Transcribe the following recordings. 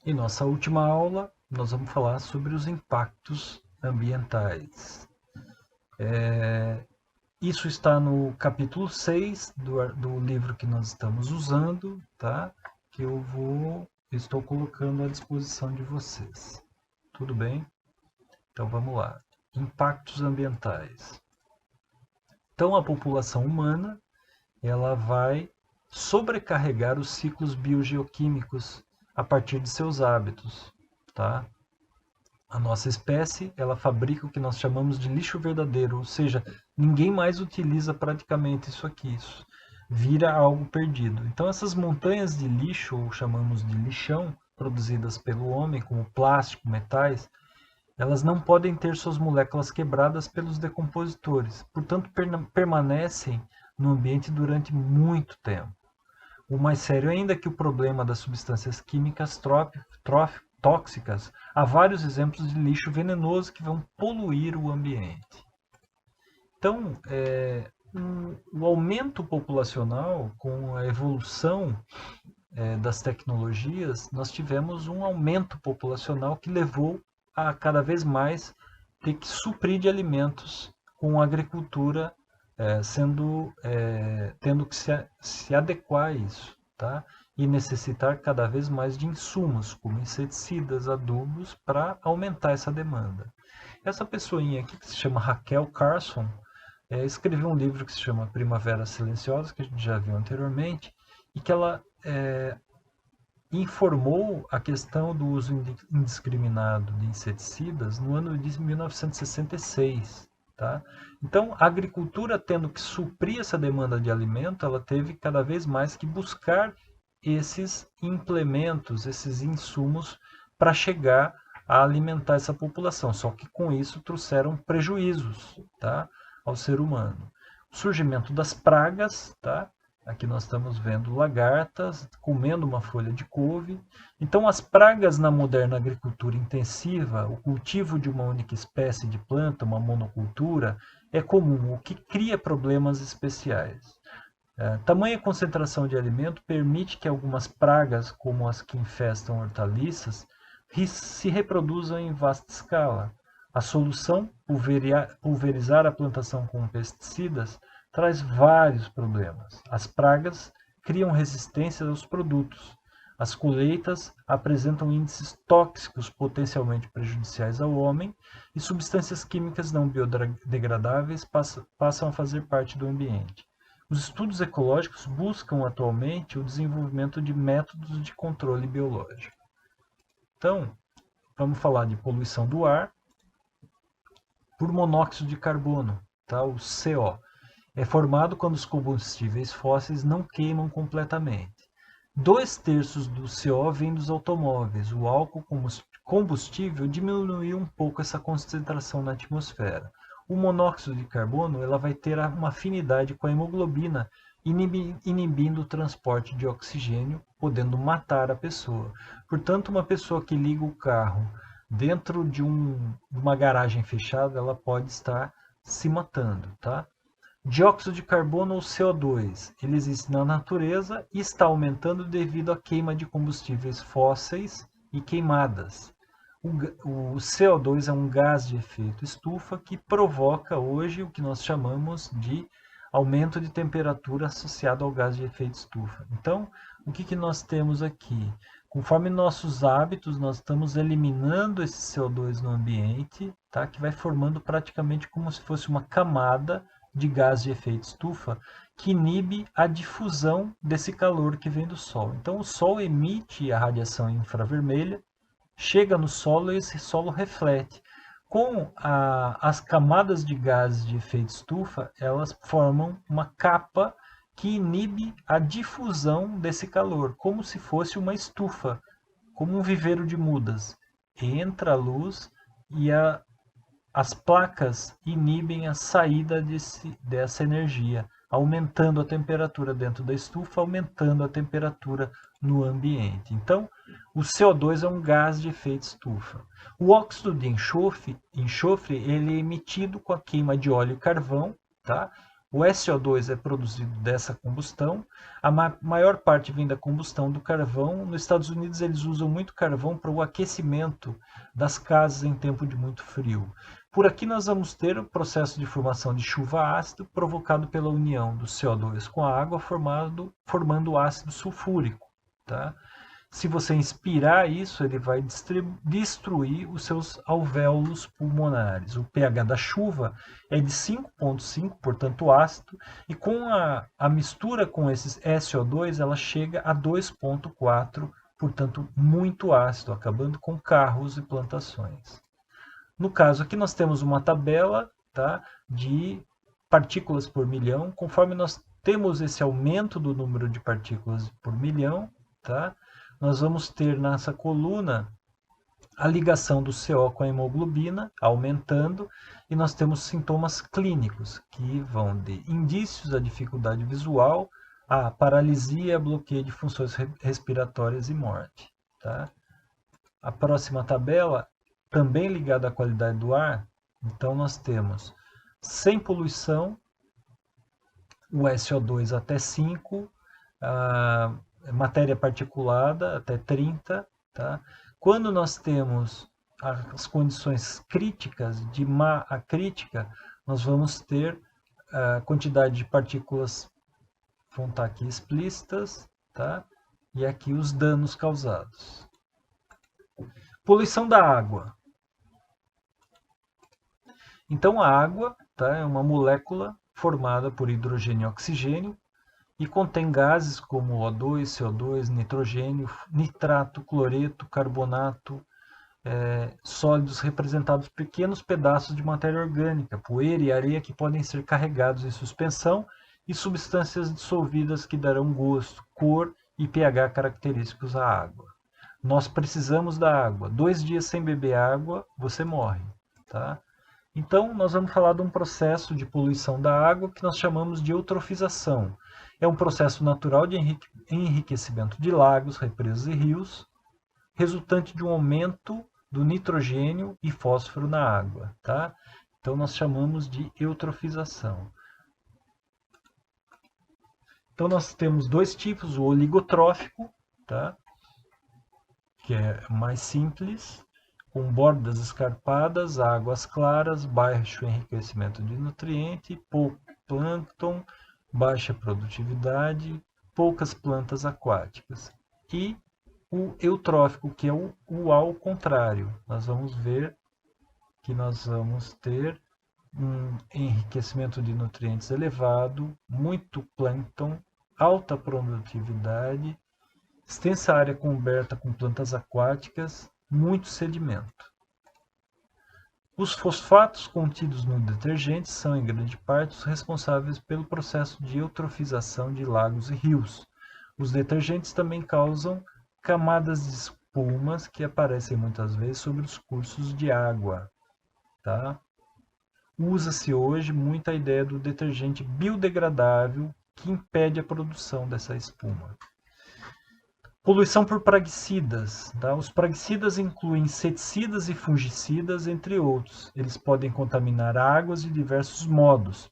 Em nossa última aula, nós vamos falar sobre os impactos ambientais. Isso está no capítulo 6 do livro que nós estamos usando, tá? Que estou colocando à disposição de vocês. Tudo bem? Então vamos lá. Impactos ambientais. Então a população humana, ela vai sobrecarregar os ciclos biogeoquímicos a partir de seus hábitos, tá? A nossa espécie, ela fabrica o que nós chamamos de lixo verdadeiro, ou seja, ninguém mais utiliza praticamente isso aqui, isso vira algo perdido. Então essas montanhas de lixo, ou chamamos de lixão, produzidas pelo homem, como plástico, metais, elas não podem ter suas moléculas quebradas pelos decompositores, portanto permanecem no ambiente durante muito tempo. O mais sério ainda é que o problema das substâncias químicas tóxicas, há vários exemplos de lixo venenoso que vão poluir o ambiente. Então, o aumento populacional, com a evolução das tecnologias, nós tivemos um aumento populacional que levou a cada vez mais ter que suprir de alimentos com a agricultura tendo que se adequar a isso, tá? E necessitar cada vez mais de insumos, como inseticidas, adubos, para aumentar essa demanda. Essa pessoinha aqui, que se chama Raquel Carson, escreveu um livro que se chama Primavera Silenciosa, que a gente já viu anteriormente, e que ela informou a questão do uso indiscriminado de inseticidas no ano de 1966. Tá? Então, a agricultura, tendo que suprir essa demanda de alimento, ela teve cada vez mais que buscar esses implementos, esses insumos para chegar a alimentar essa população. Só que com isso trouxeram prejuízos, tá, ao ser humano. O surgimento das pragas, tá? Aqui nós estamos vendo lagartas comendo uma folha de couve. Então, as pragas na moderna agricultura intensiva, o cultivo de uma única espécie de planta, uma monocultura, é comum, o que cria problemas especiais. Tamanha concentração de alimento permite que algumas pragas, como as que infestam hortaliças, se reproduzam em vasta escala. A solução, pulverizar a plantação com pesticidas, traz vários problemas. As pragas criam resistência aos produtos. As colheitas apresentam índices tóxicos potencialmente prejudiciais ao homem e substâncias químicas não biodegradáveis passam a fazer parte do ambiente. Os estudos ecológicos buscam atualmente o desenvolvimento de métodos de controle biológico. Então, vamos falar de poluição do ar por monóxido de carbono, tá? O CO. É formado quando os combustíveis fósseis não queimam completamente. 2/3 do CO vem dos automóveis. O álcool combustível diminuiu um pouco essa concentração na atmosfera. O monóxido de carbono ela vai ter uma afinidade com a hemoglobina, inibindo o transporte de oxigênio, podendo matar a pessoa. Portanto, uma pessoa que liga o carro dentro de uma garagem fechada, ela pode estar se matando, tá? Dióxido de carbono ou CO2, ele existe na natureza e está aumentando devido à queima de combustíveis fósseis e queimadas. O CO2 é um gás de efeito estufa que provoca hoje o que nós chamamos de aumento de temperatura associado ao gás de efeito estufa. Então, o que nós temos aqui? Conforme nossos hábitos, nós estamos eliminando esse CO2 no ambiente, tá? Que vai formando praticamente como se fosse uma camada de gás de efeito estufa que inibe a difusão desse calor que vem do Sol. Então, o Sol emite a radiação infravermelha, chega no solo e esse solo reflete. Com as camadas de gases de efeito estufa, elas formam uma capa que inibe a difusão desse calor, como se fosse uma estufa, como um viveiro de mudas. Entra a luz e as placas inibem a saída dessa energia, aumentando a temperatura dentro da estufa, aumentando a temperatura no ambiente. Então, o CO2 é um gás de efeito estufa. O óxido de enxofre ele é emitido com a queima de óleo e carvão, tá? O SO2 é produzido dessa combustão, a maior parte vem da combustão do carvão. Nos Estados Unidos eles usam muito carvão para o aquecimento das casas em tempo de muito frio. Por aqui nós vamos ter o processo de formação de chuva ácida provocado pela união do CO2 com a água formando ácido sulfúrico. Tá? Se você inspirar isso, ele vai destruir os seus alvéolos pulmonares. O pH da chuva é de 5,5, portanto ácido, e com a mistura com esses SO2, ela chega a 2,4, portanto muito ácido, acabando com carros e plantações. No caso aqui nós temos uma tabela, tá, de partículas por milhão. Conforme nós temos esse aumento do número de partículas por milhão, tá, nós vamos ter nessa coluna a ligação do CO com a hemoglobina aumentando, e nós temos sintomas clínicos que vão de indícios à dificuldade visual, a paralisia, bloqueio de funções respiratórias e morte. Tá? A próxima tabela, também ligada à qualidade do ar, então nós temos sem poluição, o SO2 até 5, matéria particulada até 30, tá? Quando nós temos as condições críticas, de má a crítica, nós vamos ter a quantidade de partículas, vão estar aqui explícitas, tá? E aqui os danos causados. Poluição da água. Então a água, tá, é uma molécula formada por hidrogênio e oxigênio, e contém gases como O2, CO2, nitrogênio, nitrato, cloreto, carbonato, sólidos representados por pequenos pedaços de matéria orgânica, poeira e areia que podem ser carregados em suspensão, e substâncias dissolvidas que darão gosto, cor e pH característicos à água. Nós precisamos da água. 2 dias sem beber água, você morre. Tá? Então, nós vamos falar de um processo de poluição da água que nós chamamos de eutrofização. É um processo natural de enriquecimento de lagos, represas e rios, resultante de um aumento do nitrogênio e fósforo na água. Tá? Então, nós chamamos de eutrofização. Então, nós temos dois tipos, o oligotrófico, tá? Que é mais simples, com bordas escarpadas, águas claras, baixo enriquecimento de nutriente, pouco plâncton, baixa produtividade, poucas plantas aquáticas. E o eutrófico, que é o ao contrário. Nós vamos ver que nós vamos ter um enriquecimento de nutrientes elevado, muito plâncton, alta produtividade, extensa área coberta com plantas aquáticas, muito sedimento. Os fosfatos contidos no detergente são, em grande parte, os responsáveis pelo processo de eutrofização de lagos e rios. Os detergentes também causam camadas de espumas que aparecem muitas vezes sobre os cursos de água. Tá? Usa-se hoje muito a ideia do detergente biodegradável que impede a produção dessa espuma. Poluição por praguicidas. Tá? Os praguicidas incluem inseticidas e fungicidas, entre outros. Eles podem contaminar águas de diversos modos,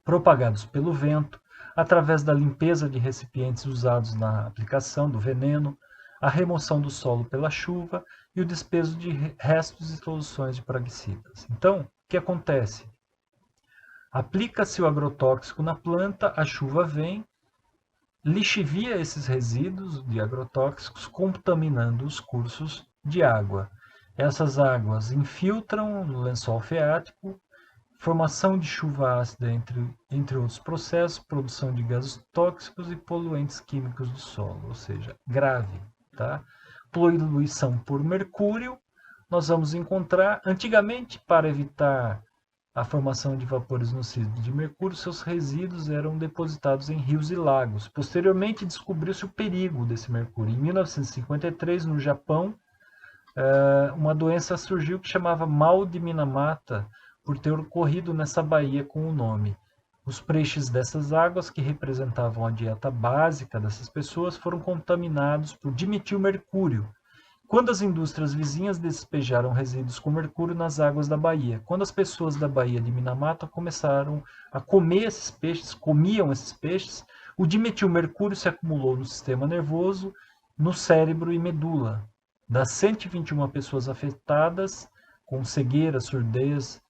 propagados pelo vento, através da limpeza de recipientes usados na aplicação do veneno, a remoção do solo pela chuva e o despejo de restos e soluções de praguicidas. Então, o que acontece? Aplica-se o agrotóxico na planta, a chuva vem, lixivia esses resíduos de agrotóxicos, contaminando os cursos de água. Essas águas infiltram no lençol freático, formação de chuva ácida, entre outros processos, produção de gases tóxicos e poluentes químicos do solo, ou seja, grave. Tá? Poluição por mercúrio, nós vamos encontrar, antigamente, para evitar a formação de vapores nocivos de mercúrio, seus resíduos eram depositados em rios e lagos. Posteriormente, descobriu-se o perigo desse mercúrio. Em 1953, no Japão, uma doença surgiu que chamava mal de Minamata, por ter ocorrido nessa baía com o nome. Os peixes dessas águas, que representavam a dieta básica dessas pessoas, foram contaminados por dimetilmercúrio, Quando as indústrias vizinhas despejaram resíduos com mercúrio nas águas da Bahia. Quando as pessoas da Baía de Minamata começaram a comer esses peixes, comiam esses peixes, o dimetilmercúrio se acumulou no sistema nervoso, no cérebro e medula. Das 121 pessoas afetadas, com cegueira, surdez,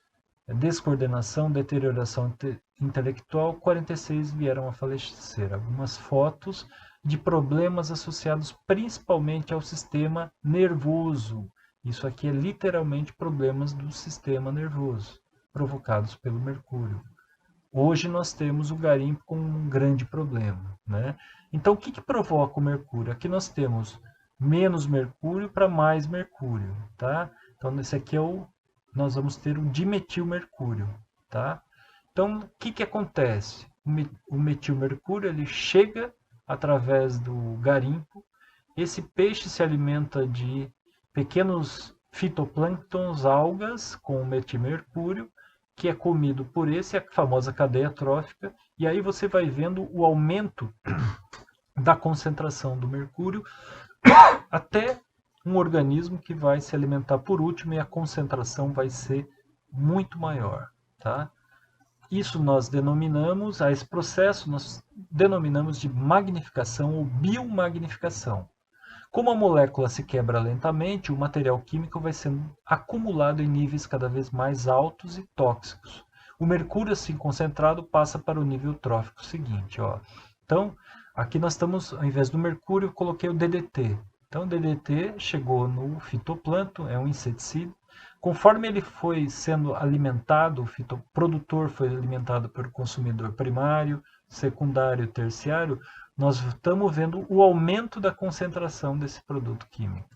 descoordenação, deterioração intelectual, 46 vieram a falecer. Algumas fotos de problemas associados principalmente ao sistema nervoso. Isso aqui é literalmente problemas do sistema nervoso, provocados pelo mercúrio. Hoje nós temos o garimpo como um grande problema, né? Então, o que provoca o mercúrio? Aqui nós temos menos mercúrio para mais mercúrio, tá? Então, esse aqui nós vamos ter o dimetilmercúrio, tá? Então, o que acontece? O metilmercúrio, ele chega através do garimpo. Esse peixe se alimenta de pequenos fitoplânctons, algas com metilmercúrio, que é comido por esse, a famosa cadeia trófica, e aí você vai vendo o aumento da concentração do mercúrio até um organismo que vai se alimentar por último e a concentração vai ser muito maior, tá? Isso nós denominamos, a esse processo nós denominamos de magnificação ou biomagnificação. Como a molécula se quebra lentamente, o material químico vai sendo acumulado em níveis cada vez mais altos e tóxicos. O mercúrio assim concentrado passa para o nível trófico seguinte. Ó. Então, aqui nós estamos, ao invés do mercúrio, eu coloquei o DDT. Então, o DDT chegou no fitoplâncton, é um inseticida. Conforme ele foi sendo alimentado, o fitoprodutor foi alimentado pelo consumidor primário, secundário, terciário, nós estamos vendo o aumento da concentração desse produto químico.